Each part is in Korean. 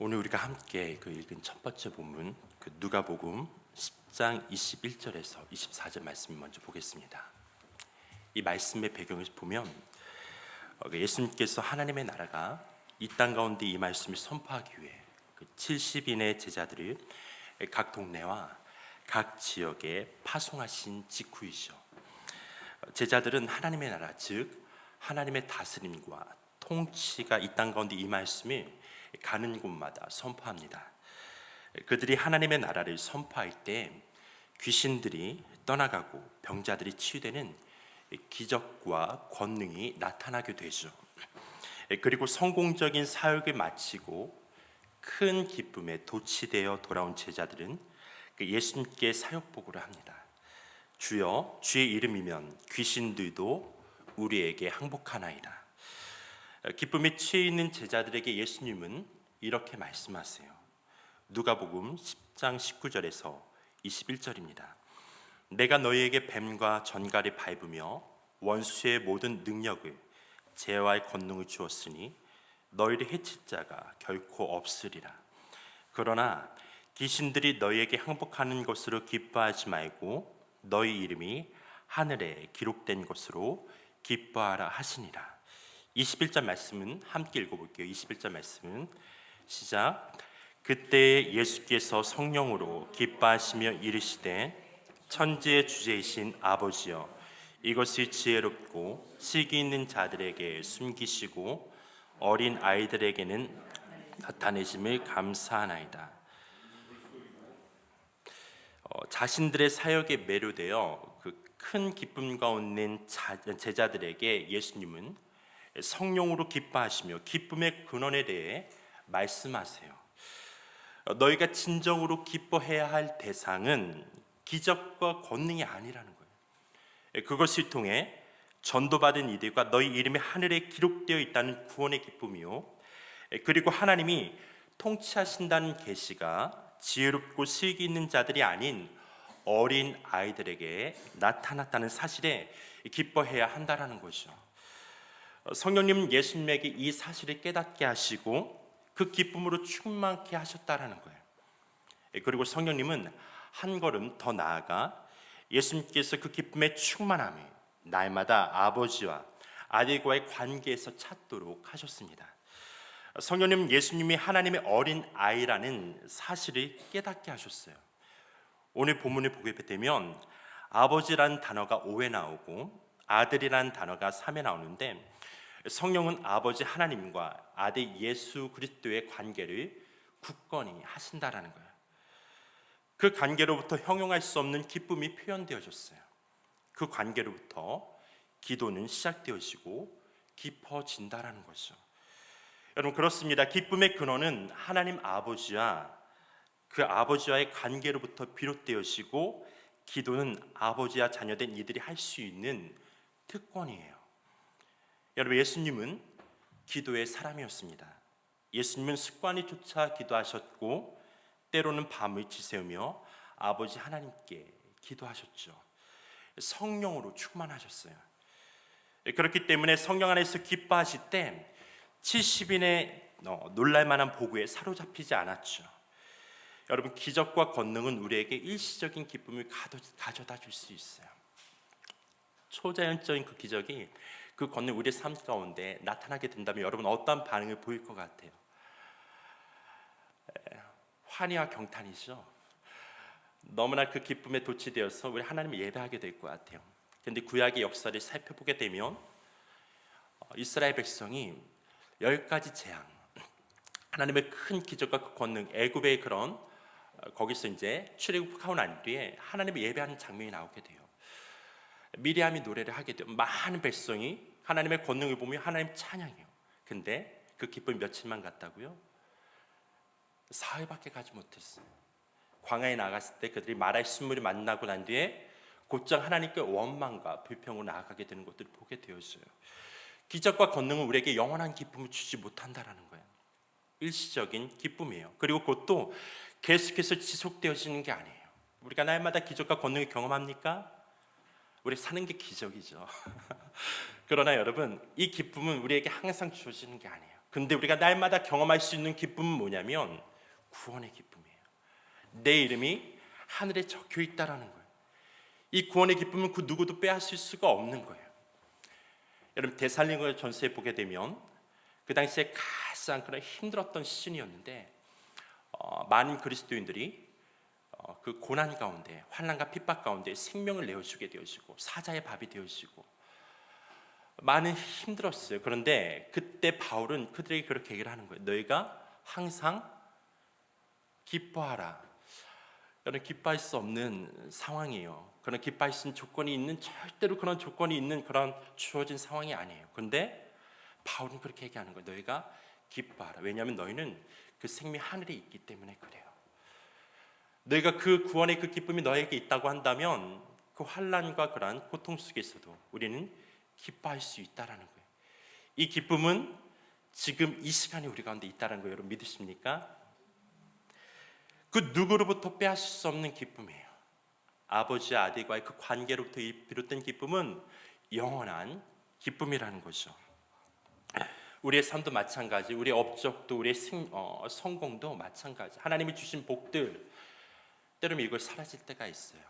오늘 우리가 함께 읽은 첫 번째 본문 누가복음 10장 21절에서 24절 말씀 먼저 보겠습니다. 이 말씀의 배경을 보면 예수님께서 하나님의 나라가 이 땅 가운데 이 말씀을 선포하기 위해 70인의 제자들을 각 동네와 각 지역에 파송하신 직후이죠. 제자들은 하나님의 나라, 즉 하나님의 다스림과 통치가 이 땅 가운데 이 말씀을 가는 곳마다 선포합니다. 그들이 하나님의 나라를 선포할 때 귀신들이 떠나가고 병자들이 치유되는 기적과 권능이 나타나게 되죠. 그리고 성공적인 사역을 마치고 큰 기쁨에 도취되어 돌아온 제자들은 예수님께 사역 보고를 합니다. 주여, 주의 이름이면 귀신들도 우리에게 항복하나이다. 기쁨에 취해 있는 제자들에게 예수님은 이렇게 말씀하세요. 누가복음 10장 19절에서 21절입니다. 내가 너희에게 뱀과 전갈을 밟으며 원수의 모든 능력을 제어할 권능을 주었으니 너희를 해칠 자가 결코 없으리라. 그러나 귀신들이 너희에게 항복하는 것으로 기뻐하지 말고 너희 이름이 하늘에 기록된 것으로 기뻐하라 하시니라. 21절 말씀은 함께 읽어볼게요. 21절 말씀은 시작. 그때 예수께서 성령으로 기뻐하시며 이르시되 천지의 주제이신 아버지여, 이것이 지혜롭고 실기 있는 자들에게 숨기시고 어린 아이들에게는 나타내심을 감사하나이다. 자신들의 사역에 매료되어 그 큰 기쁨 가운데 제자들에게 예수님은 성령으로 기뻐하시며 기쁨의 근원에 대해 말씀하세요. 너희가 진정으로 기뻐해야 할 대상은 기적과 권능이 아니라는 거예요. 그것을 통해 전도받은 이들과 너희 이름이 하늘에 기록되어 있다는 구원의 기쁨이요, 그리고 하나님이 통치하신다는 계시가 지혜롭고 실기 있는 자들이 아닌 어린 아이들에게 나타났다는 사실에 기뻐해야 한다라는 것이죠. 성령님은 예수님에게 이 사실을 깨닫게 하시고 그 기쁨으로 충만케 하셨다라는 거예요. 그리고 성령님은 한 걸음 더 나아가 예수님께서 그 기쁨의 충만함을 날마다 아버지와 아들과의 관계에서 찾도록 하셨습니다. 성령님은 예수님이 하나님의 어린 아이라는 사실을 깨닫게 하셨어요. 오늘 본문을 보게 되면 아버지라는 단어가 5회 나오고 아들이라는 단어가 3회 나오는데, 성령은 아버지 하나님과 아들 예수 그리스도의 관계를 굳건히 하신다라는 거예요. 그 관계로부터 형용할 수 없는 기쁨이 표현되어졌어요. 그 관계로부터 기도는 시작되어지고 깊어진다라는 거죠. 여러분, 그렇습니다. 기쁨의 근원은 하나님 아버지와 그 아버지와의 관계로부터 비롯되어지고, 기도는 아버지와 자녀된 이들이 할 수 있는 특권이에요. 여러분, 예수님은 기도의 사람이었습니다. 예수님은 습관이 쫓아 기도하셨고 때로는 밤을 지새우며 아버지 하나님께 기도하셨죠. 성령으로 충만하셨어요. 그렇기 때문에 성령 안에서 기뻐하실 때 70인의 놀랄만한 보고에 사로잡히지 않았죠. 여러분, 기적과 권능은 우리에게 일시적인 기쁨을 가져다 줄 수 있어요. 초자연적인 그 기적이, 그 권능 우리의 삶 가운데 나타나게 된다면 여러분 어떤 반응을 보일 것 같아요? 환희와 경탄이죠. 너무나 그 기쁨에 도취되어서 우리 하나님을 예배하게 될 것 같아요. 그런데 구약의 역사를 살펴보게 되면 이스라엘 백성이 10가지 재앙, 하나님의 큰 기적과 그 권능, 애굽의 그런 거기서 이제 출애굽하고 난 뒤에 하나님을 예배하는 장면이 나오게 돼요. 미리암이 노래를 하게 되면 많은 백성이 하나님의 권능을 보며 하나님 찬양해요. 근데 그 기쁨이 며칠만 갔다고요? 사흘밖에 가지 못했어요. 광야에 나갔을 때 그들이 마라의 순물을 만나고 난 뒤에 곧장 하나님께 원망과 불평으로 나아가게 되는 것들을 보게 되었어요. 기적과 권능은 우리에게 영원한 기쁨을 주지 못한다라는 거예요. 일시적인 기쁨이에요. 그리고 그것도 계속해서 지속되어지는 게 아니에요. 우리가 날마다 기적과 권능을 경험합니까? 우리 사는 게 기적이죠. 그러나 여러분, 이 기쁨은 우리에게 항상 주어지는 게 아니에요. 근데 우리가 날마다 경험할 수 있는 기쁨은 뭐냐면 구원의 기쁨이에요. 내 이름이 하늘에 적혀 있다라는 거예요. 이 구원의 기쁨은 그 누구도 빼앗을 수가 없는 거예요. 여러분 데살로니가 전서에 보게 되면 그 당시에 가장 그런 힘들었던 시즌이었는데 많은 그리스도인들이 그 고난 가운데 환난과 핍박 가운데 생명을 내어주게 되어지고 사자의 밥이 되어지고 많은 힘들었어요. 그런데 그때 바울은 그들에게 그렇게 얘기를 하는 거예요. 너희가 항상 기뻐하라. 여러분 기뻐할 수 없는 상황이에요. 그런 기뻐할 수 있는 조건이 있는 절대로 그런 조건이 있는 그런 주어진 상황이 아니에요. 그런데 바울은 그렇게 얘기하는 거예요. 너희가 기뻐하라. 왜냐하면 너희는 그 생명 하늘에 있기 때문에 그래요. 너희가 그 구원의 그 기쁨이 너에게 있다고 한다면 그 환난과 그러한 고통 속에서도 우리는 기뻐할 수 있다라는 거예요. 이 기쁨은 지금 이 시간에 우리 가운데 있다는 거예요. 여러분 믿으십니까? 그 누구로부터 빼앗을 수 없는 기쁨이에요. 아버지와 아들과의 그 관계로부터 비롯된 기쁨은 영원한 기쁨이라는 거죠. 우리의 삶도 마찬가지, 우리의 업적도, 우리의 성공도 마찬가지. 하나님이 주신 복들 때로는 이걸 사라질 때가 있어요.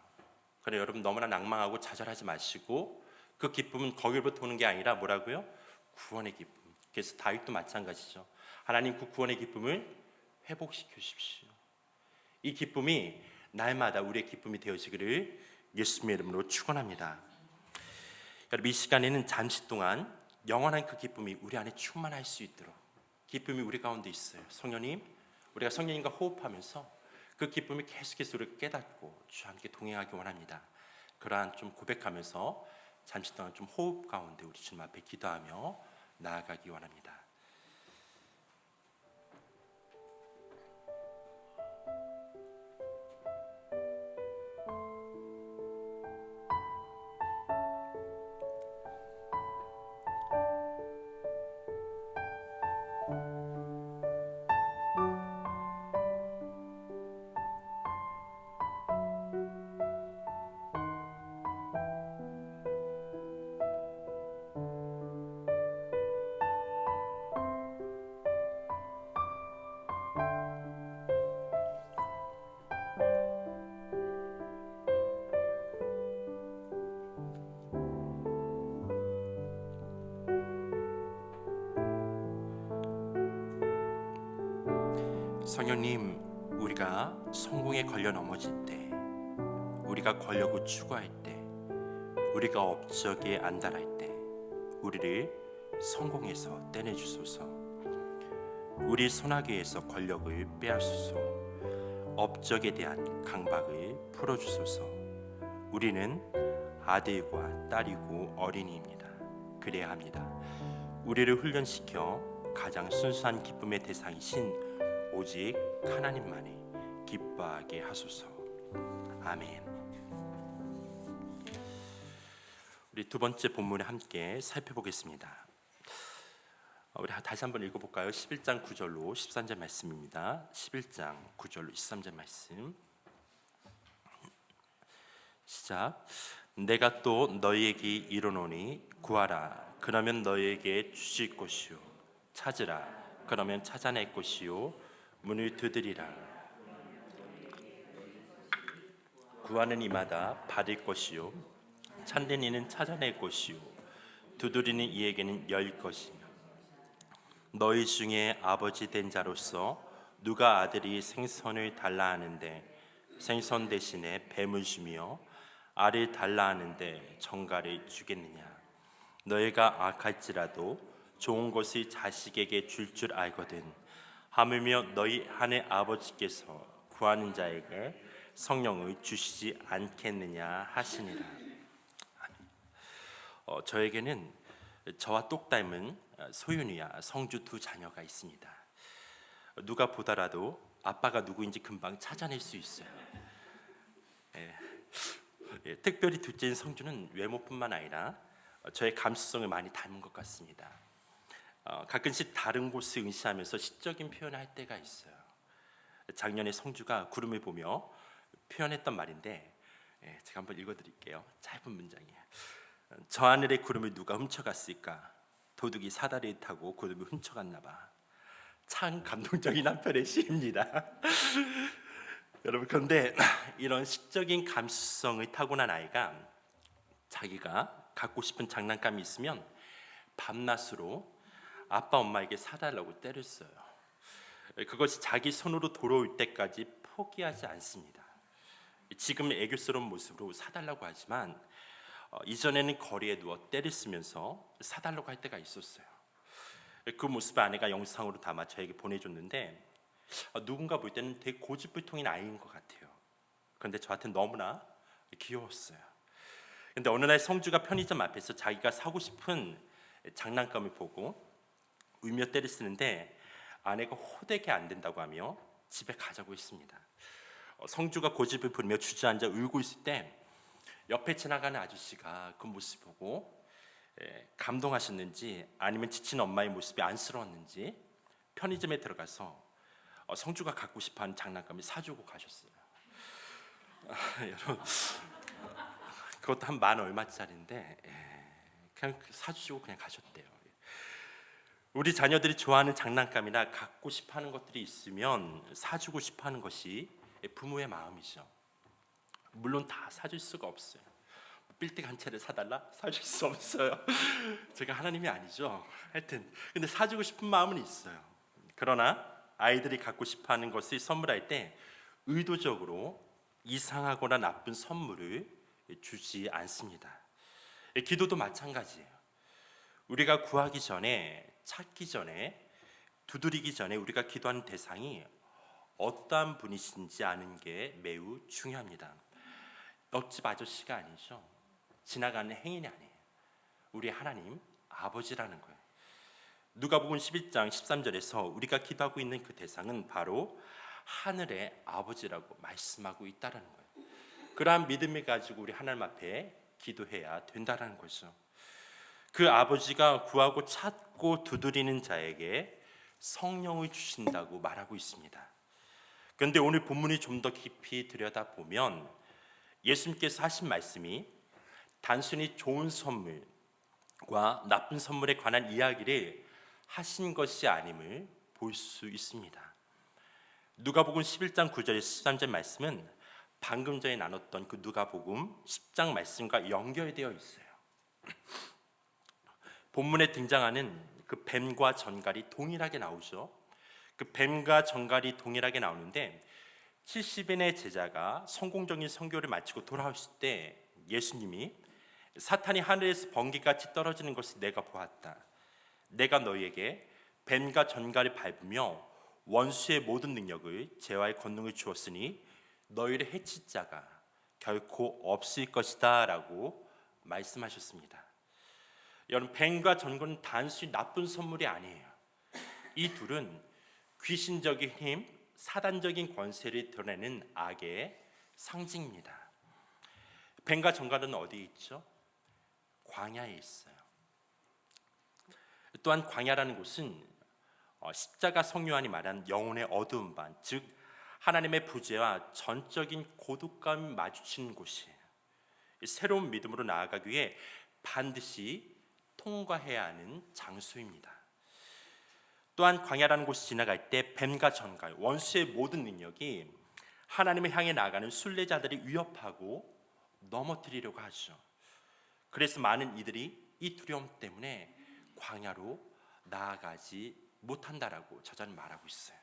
그래 여러분 너무나 낭망하고 좌절하지 마시고 그 기쁨은 거기로부터 오는 게 아니라 뭐라고요? 구원의 기쁨. 그래서 다윗도 마찬가지죠. 하나님 그 구원의 기쁨을 회복시켜 주십시오. 이 기쁨이 날마다 우리의 기쁨이 되어지기를 예수님의 이름으로 축원합니다. 여러분 이 시간에는 잠시 동안 영원한 그 기쁨이 우리 안에 충만할 수 있도록 기쁨이 우리 가운데 있어요. 성령님, 우리가 성령님과 호흡하면서 그 기쁨이 계속해서 우리가 깨닫고 주와 함께 동행하기 원합니다. 그러한 좀 고백하면서 잠시 동안 좀 호흡 가운데 우리 주님 앞에 기도하며 나아가기 원합니다. 성령님, 우리가 성공에 걸려 넘어질 때, 우리가 권력을 추구할 때, 우리가 업적에 안달할 때 우리를 성공에서 떼내주소서. 우리 손아귀에서 권력을 빼앗소서. 업적에 대한 강박을 풀어주소서. 우리는 아들과 딸이고 어린이입니다. 그래야 합니다. 우리를 훈련시켜 가장 순수한 기쁨의 대상이신 오직 하나님만이 기뻐하게 하소서. 아멘. 우리 두 번째 본문을 함께 살펴보겠습니다. 우리 다시 한번 읽어볼까요? 11장 9절로 13절 말씀입니다. 11장 9절로 13절 말씀 시작. 내가 또 너희에게 이르노니 구하라 그러면 너희에게 주실 것이요 찾으라 그러면 찾아낼 것이요 문을 두드리라 구하는 이마다 받을 것이요 찾는 이는 찾아낼 것이요 두드리는 이에게는 열 것이며 너희 중에 아버지 된 자로서 누가 아들이 생선을 달라 하는데 생선 대신에 뱀을 주며 알을 달라 하는데 정갈을 주겠느냐. 너희가 악할지라도 좋은 것을 자식에게 줄 알거든 하물며 너희 하늘 아버지께서 구하는 자에게 성령을 주시지 않겠느냐 하시니라. 저에게는 저와 똑 닮은 소윤이와 성주 두 자녀가 있습니다. 누가 보더라도 아빠가 누구인지 금방 찾아낼 수 있어요. 특별히 둘째인 성주는 외모뿐만 아니라 저의 감수성을 많이 닮은 것 같습니다. 가끔씩 다른 곳을 응시하면서 시적인 표현을 할 때가 있어요. 작년에 성주가 구름을 보며 표현했던 말인데 제가 한번 읽어드릴게요. 짧은 문장이에요. 저 하늘의 구름을 누가 훔쳐갔을까? 도둑이 사다리를 타고 구름을 훔쳐갔나 봐. 참 감동적인 한편의 시입니다. 여러분, 그런데 이런 시적인 감수성을 타고난 아이가 자기가 갖고 싶은 장난감이 있으면 밤낮으로 아빠 엄마에게 사달라고 때를 써요. 그것이 자기 손으로 돌아올 때까지 포기하지 않습니다. 지금은 애교스러운 모습으로 사달라고 하지만 이전에는 거리에 누워 때를 쓰면서 사달라고 할 때가 있었어요. 그 모습을 아내가 영상으로 담아 저에게 보내줬는데 누군가 볼 때는 되게 고집불통인 아이인 것 같아요. 그런데 저한테는 너무나 귀여웠어요. 근데 어느 날 성주가 편의점 앞에서 자기가 사고 싶은 장난감을 보고 울며 때를 쓰는데 아내가 호되게 안 된다고 하며 집에 가자고 했습니다. 성주가 고집을 부리며 주저앉아 울고 있을 때 옆에 지나가는 아저씨가 그 모습 보고 감동하셨는지 아니면 지친 엄마의 모습이 안쓰러웠는지 편의점에 들어가서 성주가 갖고 싶어하는 장난감을 사주고 가셨어요. 여러분, 그것도 한 만 얼마짜리인데 그냥 사주시고 그냥 가셨대요. 우리 자녀들이 좋아하는 장난감이나 갖고 싶어하는 것들이 있으면 사주고 싶어하는 것이 부모의 마음이죠. 물론 다 사줄 수가 없어요. 빌딩 한 채를 사달라? 사줄 수 없어요. 제가 하나님이 아니죠. 하여튼 근데 사주고 싶은 마음은 있어요. 그러나 아이들이 갖고 싶어하는 것을 선물할 때 의도적으로 이상하거나 나쁜 선물을 주지 않습니다. 기도도 마찬가지예요. 우리가 구하기 전에, 찾기 전에, 두드리기 전에 우리가 기도하는 대상이 어떠한 분이신지 아는 게 매우 중요합니다. 옆집 아저씨가 아니죠. 지나가는 행인이 아니에요. 우리 하나님 아버지라는 거예요. 누가복음 11장 13절에서 우리가 기도하고 있는 그 대상은 바로 하늘의 아버지라고 말씀하고 있다라는 거예요. 그러한 믿음을 가지고 우리 하나님 앞에 기도해야 된다라는 거죠. 그 아버지가 구하고 찾고 두드리는 자에게 성령을 주신다고 말하고 있습니다. 그런데 오늘 본문이 좀 더 깊이 들여다보면 예수님께서 하신 말씀이 단순히 좋은 선물과 나쁜 선물에 관한 이야기를 하신 것이 아님을 볼 수 있습니다. 누가복음 11장 9절에서 13절 말씀은 방금 전에 나눴던 그 누가복음 10장 말씀과 연결되어 있어요. 본문에 등장하는 그 뱀과 전갈이 동일하게 나오죠. 그 뱀과 전갈이 동일하게 나오는데 70인의 제자가 성공적인 선교를 마치고 돌아오실 때 예수님이 사탄이 하늘에서 번개같이 떨어지는 것을 내가 보았다. 내가 너희에게 뱀과 전갈을 밟으며 원수의 모든 능력을 제어할 권능을 주었으니 너희를 해칠 자가 결코 없을 것이다 라고 말씀하셨습니다. 여러분, 뱀과 전갈은 단순히 나쁜 선물이 아니에요. 이 둘은 귀신적인 힘, 사단적인 권세를 드러내는 악의 상징입니다. 뱀과 전갈은 어디에 있죠? 광야에 있어요. 또한 광야라는 곳은 십자가 성요한이 말한 영혼의 어두운 반, 즉 하나님의 부재와 전적인 고독감이 마주치는 곳이에요. 새로운 믿음으로 나아가기 위해 반드시 통과해야 하는 장소입니다. 또한 광야라는 곳을 지나갈 때 뱀과 전갈, 원수의 모든 능력이 하나님을 향해 나아가는 순례자들이 위협하고 넘어뜨리려고 하죠. 그래서 많은 이들이 이 두려움 때문에 광야로 나아가지 못한다라고 저자는 말하고 있어요.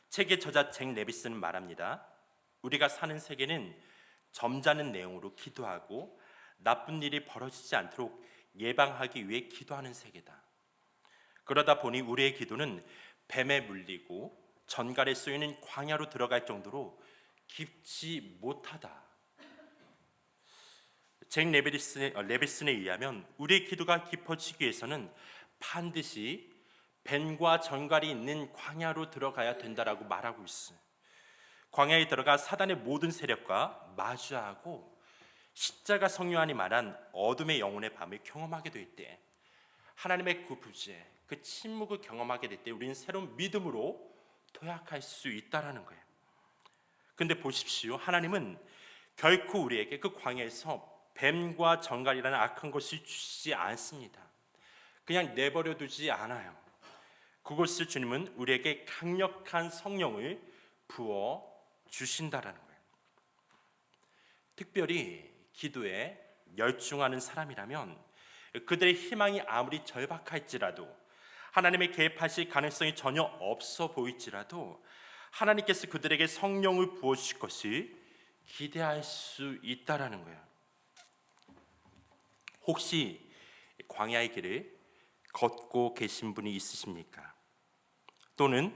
책의 저자 잭 레비스는 말합니다. 우리가 사는 세계는 점잖은 내용으로 기도하고 나쁜 일이 벌어지지 않도록 예방하기 위해 기도하는 세계다. 그러다 보니 우리의 기도는 뱀에 물리고 전갈에 쏘이는 광야로 들어갈 정도로 깊지 못하다. 잭 레비슨에 의하면 우리의 기도가 깊어지기 위해서는 반드시 뱀과 전갈이 있는 광야로 들어가야 된다라고 말하고 있어요. 광야에 들어가 사단의 모든 세력과 마주하고 십자가 성요한이 말한 어둠의 영혼의 밤을 경험하게 될 때, 하나님의 그 부재, 그 침묵을 경험하게 될 때 우리는 새로운 믿음으로 도약할 수 있다라는 거예요. 근데 보십시오, 하나님은 결코 우리에게 그 광야에서 뱀과 전갈이라는 악한 것을 주시지 않습니다. 그냥 내버려 두지 않아요. 그곳을 주님은 우리에게 강력한 성령을 부어 주신다라는 거예요. 특별히 기도에 열중하는 사람이라면 그들의 희망이 아무리 절박할지라도, 하나님의 개입하실 가능성이 전혀 없어 보일지라도 하나님께서 그들에게 성령을 부어주실 것을 기대할 수 있다라는 거예요. 혹시 광야의 길을 걷고 계신 분이 있으십니까? 또는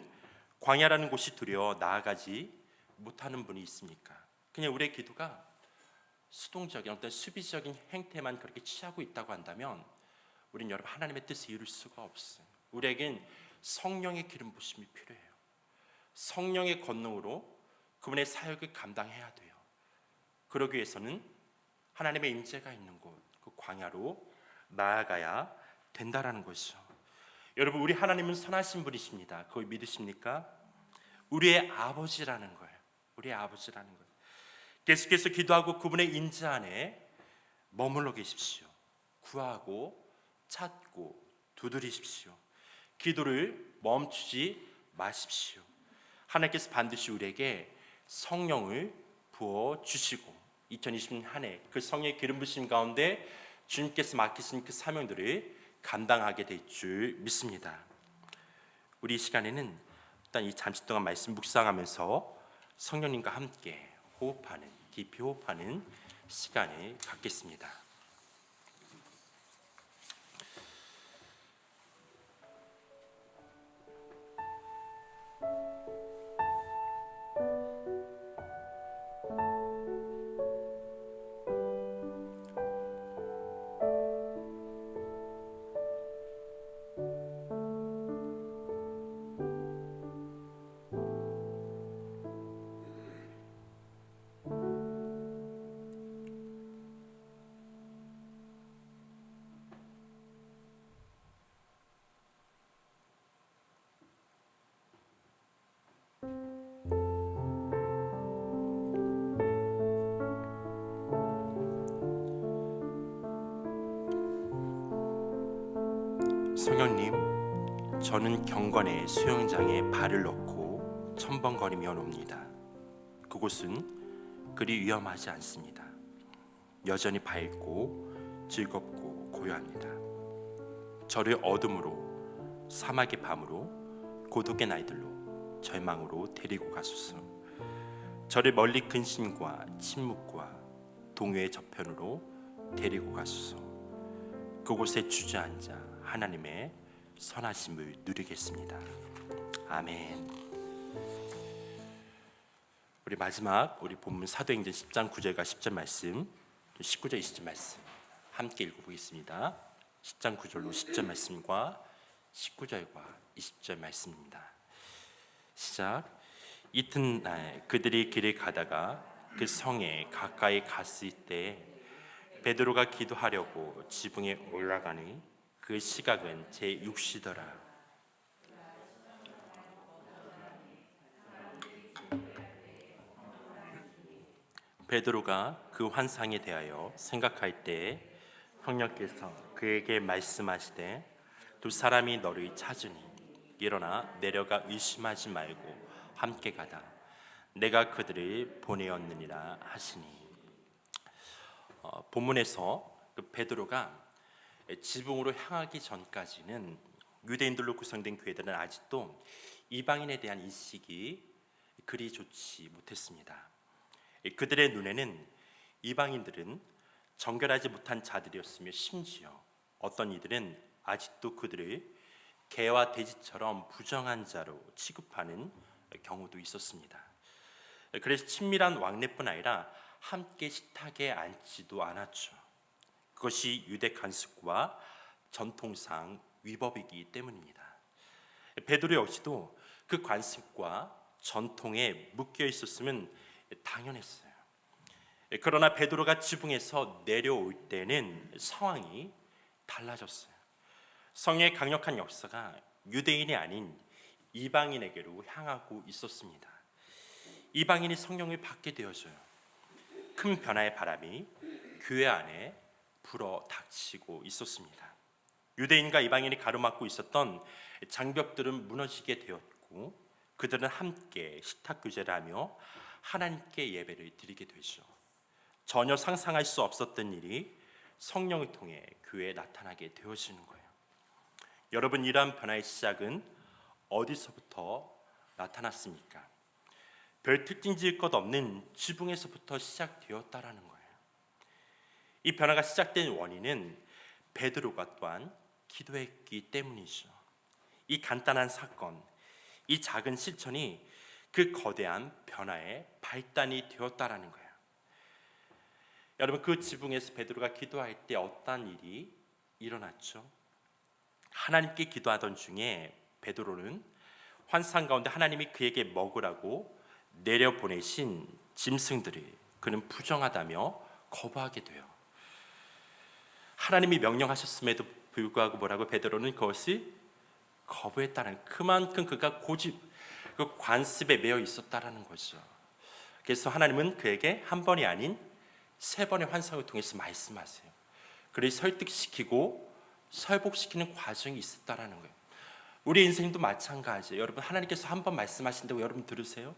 광야라는 곳이 두려워 나아가지 못하는 분이 있습니까? 그냥 우리의 기도가 수동적인 어떤 수비적인 행태만 그렇게 취하고 있다고 한다면 우리는 여러분 하나님의 뜻을 이룰 수가 없어요. 우리에겐 성령의 기름 부심이 필요해요. 성령의 권능으로 그분의 사역을 감당해야 돼요. 그러기 위해서는 하나님의 임재가 있는 곳, 그 광야로 나아가야 된다라는 것이죠. 여러분, 우리 하나님은 선하신 분이십니다. 그걸 믿으십니까? 우리의 아버지라는 거예요. 우리의 아버지라는 거예요. 계속해서 기도하고 그분의 임재 안에 머물러 계십시오. 구하고 찾고 두드리십시오. 기도를 멈추지 마십시오. 하나님께서 반드시 우리에게 성령을 부어 주시고 2020년 한 해 그 성령의 기름 부심 가운데 주님께서 맡기신 그 사명들을 감당하게 될 줄 믿습니다. 우리 이 시간에는 일단 이 잠시 동안 말씀 묵상하면서 성령님과 함께 호흡하는, 깊이 호흡하는 시간을 갖겠습니다. 성령님, 저는 경건의 수영장에 발을 넣고 첨벙거리며 놉니다. 그곳은 그리 위험하지 않습니다. 여전히 밝고 즐겁고 고요합니다. 저를 어둠으로, 사막의 밤으로, 고독의 날들로, 절망으로 데리고 가소서. 저를 멀리 근심과 침묵과 동요의 저편으로 데리고 가소서. 그곳에 주저앉아 하나님의 선하심을 누리겠습니다. 아멘. 우리 마지막 우리 본문 사도행전 10장 9절과 10절 말씀, 19절 20절 말씀 함께 읽어보겠습니다. 10장 9절로 10절 말씀과 19절과 20절 말씀입니다. 시작. 이튿날 그들이 길을 가다가 그 성에 가까이 갔을 때 베드로가 기도하려고 지붕에 올라가니 그 시각은 제6시더라. 베드로가 그 환상에 대하여 생각할 때에 성령께서 그에게 말씀하시되 두 사람이 너를 찾으니 일어나 내려가 의심하지 말고 함께 가다. 내가 그들을 보내었느니라 하시니. 본문에서 그 베드로가 지붕으로 향하기 전까지는 유대인들로 구성된 교회들은 아직도 이방인에 대한 인식이 그리 좋지 못했습니다. 그들의 눈에는 이방인들은 정결하지 못한 자들이었으며 심지어 어떤 이들은 아직도 그들을 개와 돼지처럼 부정한 자로 취급하는 경우도 있었습니다. 그래서 친밀한 왕래뿐 아니라 함께 식탁에 앉지도 않았죠. 그것이 유대 관습과 전통상 위법이기 때문입니다. 베드로 역시도 그 관습과 전통에 묶여 있었으면 당연했어요. 그러나 베드로가 지붕에서 내려올 때는 상황이 달라졌어요. 성령의 강력한 역사가 유대인이 아닌 이방인에게로 향하고 있었습니다. 이방인이 성령을 받게 되어져요. 큰 변화의 바람이 교회 안에 불어 닥치고 있었습니다. 유대인과 이방인이 가로막고 있었던 장벽들은 무너지게 되었고 그들은 함께 식탁 교제를 하며 하나님께 예배를 드리게 되죠. 전혀 상상할 수 없었던 일이 성령을 통해 교회에 나타나게 되어지는 거예요. 여러분, 이러한 변화의 시작은 어디서부터 나타났습니까? 별 특징 지을 것 없는 지붕에서부터 시작되었다라는 거예요. 이 변화가 시작된 원인은 베드로가 또한 기도했기 때문이죠. 이 간단한 사건, 이 작은 실천이 그 거대한 변화의 발단이 되었다라는 거예요. 여러분, 그 지붕에서 베드로가 기도할 때 어떤 일이 일어났죠? 하나님께 기도하던 중에 베드로는 환상 가운데 하나님이 그에게 먹으라고 내려보내신 짐승들을 그는 부정하다며 거부하게 돼요. 하나님이 명령하셨음에도 불구하고 뭐라고? 베드로는 그것을 거부했다는, 그만큼 그가 고집, 그 관습에 매여 있었다라는 거죠. 그래서 하나님은 그에게 한 번이 아닌 세 번의 환상을 통해서 말씀하세요. 그를 설득시키고 설복시키는 과정이 있었다라는 거예요. 우리 인생도 마찬가지예요. 여러분, 하나님께서 한 번 말씀하신다고 여러분 들으세요?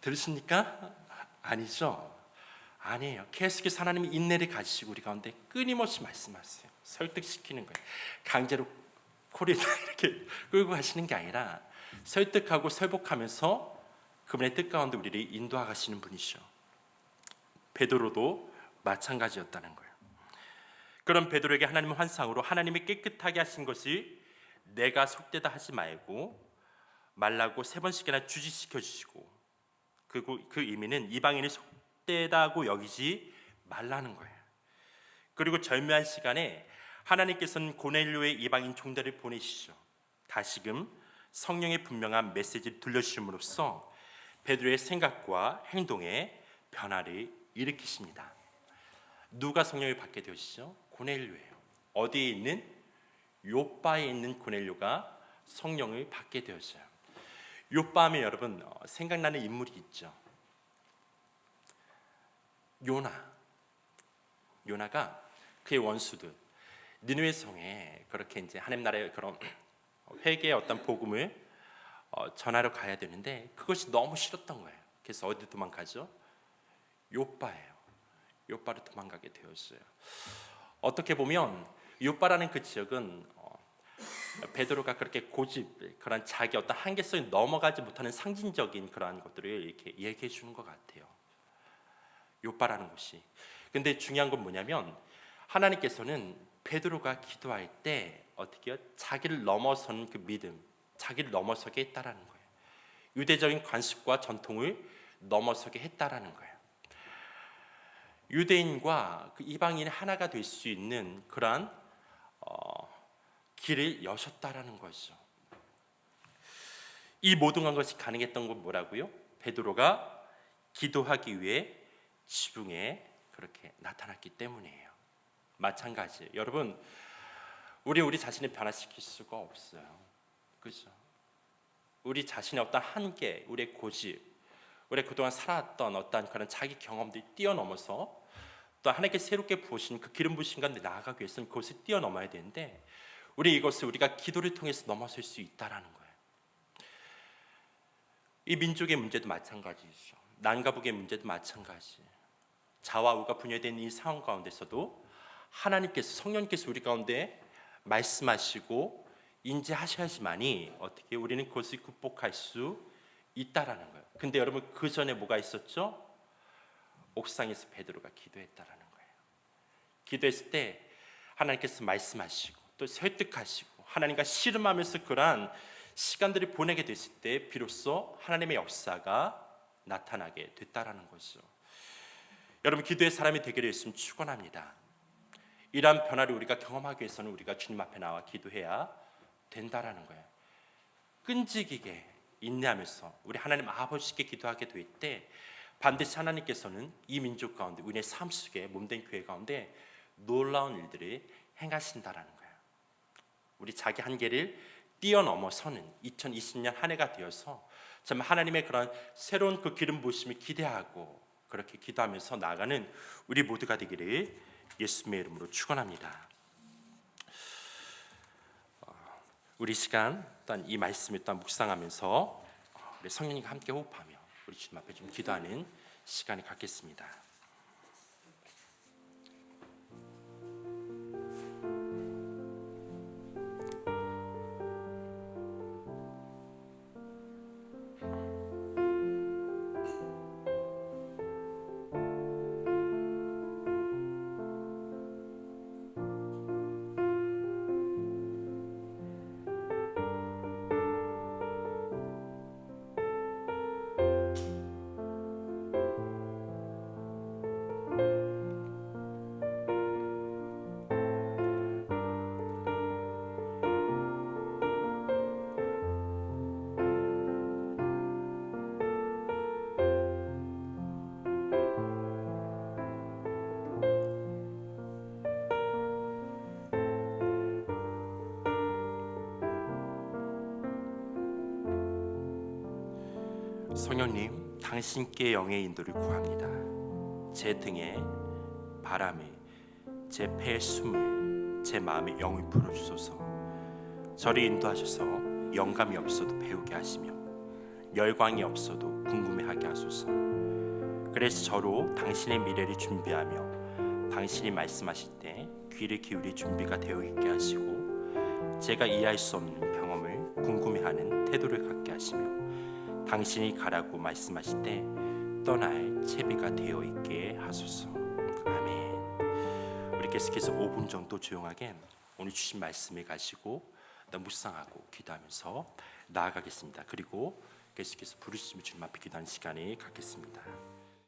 들으십니까? 아니죠. 아니에요. 계속해서 하나님이 인내를 가지시고 우리 가운데 끊임없이 말씀하세요. 설득시키는 거예요. 강제로 코리다 이렇게 끌고 가시는 게 아니라 설득하고 설복하면서 그분의 뜻 가운데 우리를 인도하시는 분이시죠. 베드로도 마찬가지였다는 거예요. 그런 베드로에게 하나님은 환상으로 하나님이 깨끗하게 하신 것이 내가 속되다 하지 말라고 세 번씩이나 주지시켜 주시고, 그리고 그 의미는 이방인이 속되다고 여기지 말라는 거예요. 그리고 절묘한 시간에 하나님께서는 고넬료의 이방인 종들을 보내시죠. 다시금 성령의 분명한 메시지를 들려주심으로써 베드로의 생각과 행동에 변화를 일으키십니다. 누가 성령을 받게 되시죠? 고넬료예요. 어디에 있는? 요빠에 있는 고넬료가 성령을 받게 되었어요. 요빠 하면 여러분 생각나는 인물이 있죠. 요나가 그의 원수들 니느웨 성에 그렇게 이제 하나님 나라의 그런 회개의 어떤 복음을 전하러 가야 되는데 그것이 너무 싫었던 거예요. 그래서 어디 도망가죠? 요빠예요. 요빠로 도망가게 되었어요. 어떻게 보면 요빠라는 그 지역은 베드로가 그렇게 고집, 그런 자기 어떤 한계성이 넘어가지 못하는 상징적인 그러한 것들을 이렇게 얘기해 주는 것 같아요. 요빠라는 곳이. 근데 중요한 건 뭐냐면 하나님께서는 베드로가 기도할 때 어떻게요? 자기를 넘어서는 그 믿음, 자기를 넘어서게 했다라는 거예요. 유대적인 관습과 전통을 넘어서게 했다라는 거예요. 유대인과 그 이방인이 하나가 될 수 있는 그러한 길을 여셨다라는 것이죠. 이 모든 것이 가능했던 건 뭐라고요? 베드로가 기도하기 위해 지붕에 그렇게 나타났기 때문이에요. 마찬가지예요. 여러분, 우리 자신을 변화시킬 수가 없어요. 그렇죠? 우리 자신의 어떤 한계, 우리의 고집, 우리 그동안 살아왔던 어떤 그런 자기 경험들이 뛰어넘어서 또 하나님께 새롭게 부으신 그 기름 부으신 가운데 나아가기 위해서는 그것을 뛰어넘어야 되는데 이것을 우리가 기도를 통해서 넘어설 수 있다라는 거예요. 이 민족의 문제도 마찬가지죠. 남과 북의 문제도 마찬가지. 자와 우가 분열된 이 상황 가운데서도 하나님께서 성령께서 우리 가운데 말씀하시고 인지하셔야지만이 어떻게 우리는 그것을 극복할 수 있다라는 거예요. 근데 여러분 그 전에 뭐가 있었죠? 옥상에서 베드로가 기도했다라는 거예요. 기도했을 때 하나님께서 말씀하시고 또 설득하시고 하나님과 씨름하면서 그러한 시간들을 보내게 됐을 때 비로소 하나님의 역사가 나타나게 됐다라는 거죠. 여러분 기도의 사람이 되기를 예수님 축원합니다. 이러한 변화를 우리가 경험하기 위해서는 우리가 주님 앞에 나와 기도해야 된다라는 거예요. 끈질기게 인내하면서 우리 하나님 아버지께 기도하게 될 때 반드시 하나님께서는 이 민족 가운데 우리의 삶 속에 몸된 교회 가운데 놀라운 일들을 행하신다라는 거예요. 우리 자기 한계를 뛰어넘어서는 2020년 한 해가 되어서 정말 하나님의 그런 새로운 그 기름 부으심을 기대하고 그렇게 기도하면서 나아가는 우리 모두가 되기를 예수님의 이름으로 축원합니다. 우리 시간 또한 이 말씀을 또한 묵상하면서 우리 성령님과 함께 호흡하며 우리 주님 앞에 좀 기도하는 시간을 갖겠습니다. 성령님, 당신께 영의 인도를 구합니다. 제 등에 바람에, 제 폐에 숨을, 제 마음에 영을 불어주소서. 저를 인도하셔서 영감이 없어도 배우게 하시며 열광이 없어도 궁금해하게 하소서. 그래서 저로 당신의 미래를 준비하며 당신이 말씀하실 때 귀를 기울일 준비가 되어 있게 하시고 제가 이해할 수 없는 경험을 궁금해하는 태도를 갖게 하시며 당신이 가라고 말씀하실 때 떠날 채비가 되어 있게 하소서. 아멘. 우리 계속해서 5분 정도 조용하게 오늘 주신 말씀을 가지고 묵상하고 기도하면서 나아가겠습니다. 그리고 계속해서 부르시며 주님 앞에 기도하는 시간을 갖겠습니다.